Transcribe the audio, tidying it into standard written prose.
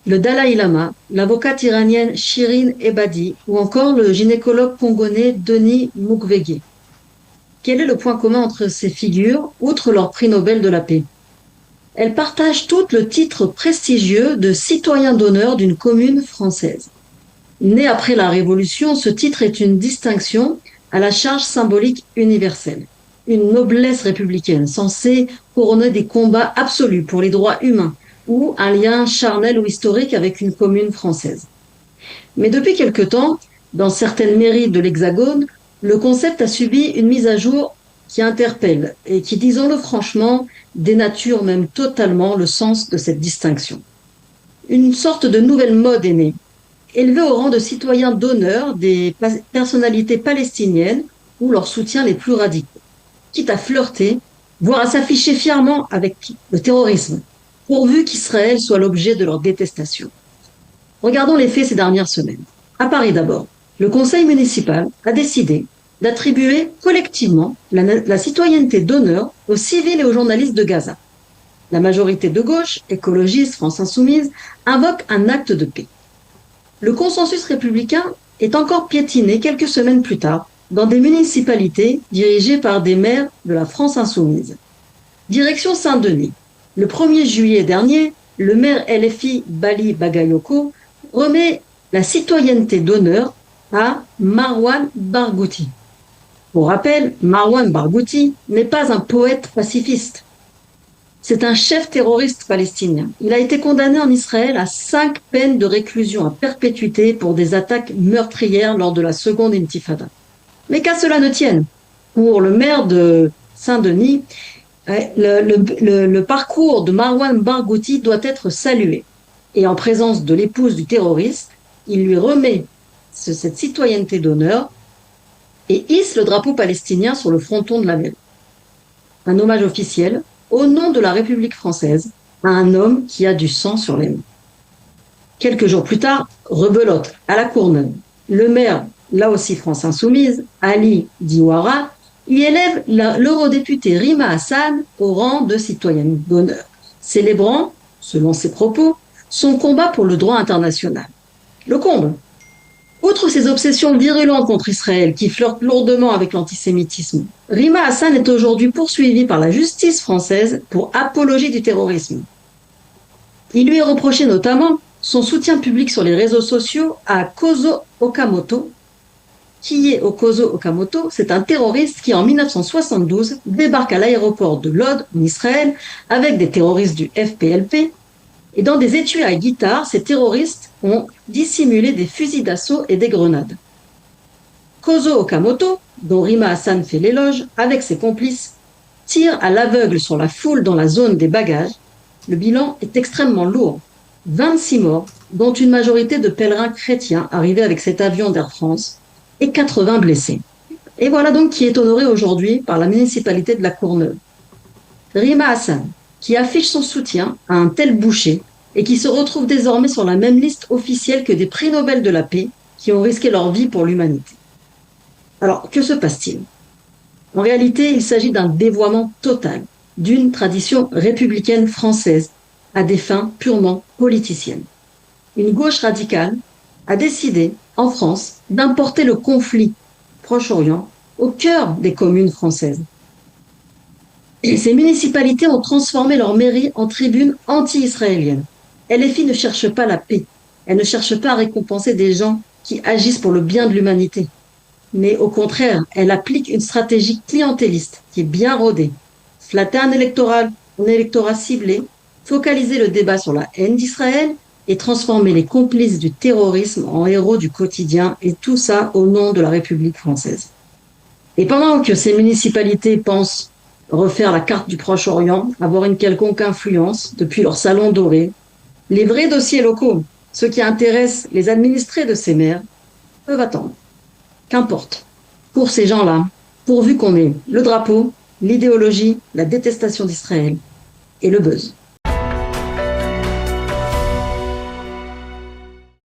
le Dalai Lama, l'avocate iranienne Shirin Ebadi ou encore le gynécologue congolais Denis Mukwege. Quel est le point commun entre ces figures, outre leur prix Nobel de la paix? Elles partagent toutes le titre prestigieux de citoyen d'honneur d'une commune française. Né après la Révolution, ce titre est une distinction à la charge symbolique universelle, une noblesse républicaine censée couronner des combats absolus pour les droits humains ou un lien charnel ou historique avec une commune française. Mais depuis quelque temps, dans certaines mairies de l'Hexagone, le concept a subi une mise à jour qui interpelle et qui, disons-le franchement, dénature même totalement le sens de cette distinction. Une sorte de nouvelle mode est née, élevés au rang de citoyens d'honneur des personnalités palestiniennes ou leurs soutiens les plus radicaux, quitte à flirter, voire à s'afficher fièrement avec le terrorisme, pourvu qu'Israël soit l'objet de leur détestation. Regardons les faits ces dernières semaines. À Paris d'abord, le conseil municipal a décidé d'attribuer collectivement la citoyenneté d'honneur aux civils et aux journalistes de Gaza. La majorité de gauche, écologiste, France Insoumise, invoque un acte de paix. Le consensus républicain est encore piétiné quelques semaines plus tard dans des municipalités dirigées par des maires de la France Insoumise. Direction Saint-Denis. Le 1er juillet dernier, le maire LFI Bali Bagayoko remet la citoyenneté d'honneur à Marwan Barghouti. Pour rappel, Marwan Barghouti n'est pas un poète pacifiste. C'est un chef terroriste palestinien. Il a été condamné en Israël à 5 peines de réclusion à perpétuité pour des attaques meurtrières lors de la seconde intifada. Mais qu'à cela ne tienne, pour le maire de Saint-Denis, le parcours de Marwan Barghouti doit être salué. Et en présence de l'épouse du terroriste, il lui remet cette citoyenneté d'honneur et hisse le drapeau palestinien sur le fronton de la mairie. Un hommage officiel au nom de la République française à un homme qui a du sang sur les mains. Quelques jours plus tard, rebelote à la Courneuve. Le maire, là aussi France Insoumise, Ali Diawara, y élève l'eurodéputée Rima Hassan au rang de citoyenne d'honneur, célébrant, selon ses propos, son combat pour le droit international. Le comble. Outre ses obsessions virulentes contre Israël qui flirtent lourdement avec l'antisémitisme, Rima Hassan est aujourd'hui poursuivie par la justice française pour apologie du terrorisme. Il lui est reproché notamment son soutien public sur les réseaux sociaux à Kozo Okamoto. Qui est Kozo Okamoto? C'est un terroriste qui, en 1972, débarque à l'aéroport de Lod, en Israël, avec des terroristes du FPLP. Et dans des étuis à guitare, ces terroristes ont dissimulé des fusils d'assaut et des grenades. Kozo Okamoto, dont Rima Hassan fait l'éloge, avec ses complices, tire à l'aveugle sur la foule dans la zone des bagages. Le bilan est extrêmement lourd. 26 morts, dont une majorité de pèlerins chrétiens arrivés avec cet avion d'Air France, et 80 blessés. Et voilà donc qui est honoré aujourd'hui par la municipalité de la Courneuve. Rima Hassan, qui affiche son soutien à un tel boucher et qui se retrouve désormais sur la même liste officielle que des prix Nobel de la paix qui ont risqué leur vie pour l'humanité. Alors, que se passe-t-il? En réalité, il s'agit d'un dévoiement total d'une tradition républicaine française à des fins purement politiciennes. Une gauche radicale a décidé, en France, d'importer le conflit Proche-Orient au cœur des communes françaises. Et ces municipalités ont transformé leur mairie en tribune anti-israélienne. LFI ne cherche pas la paix. Elle ne cherche pas à récompenser des gens qui agissent pour le bien de l'humanité. Mais au contraire, elle applique une stratégie clientéliste qui est bien rodée. Flatter un électorat ciblé, focaliser le débat sur la haine d'Israël et transformer les complices du terrorisme en héros du quotidien, et tout ça au nom de la République française. Et pendant que ces municipalités pensent refaire la carte du Proche-Orient, avoir une quelconque influence depuis leur salon doré, les vrais dossiers locaux, ceux qui intéressent les administrés de ces maires, peuvent attendre. Qu'importe. Pour ces gens-là, pourvu qu'on ait le drapeau, l'idéologie, la détestation d'Israël et le buzz.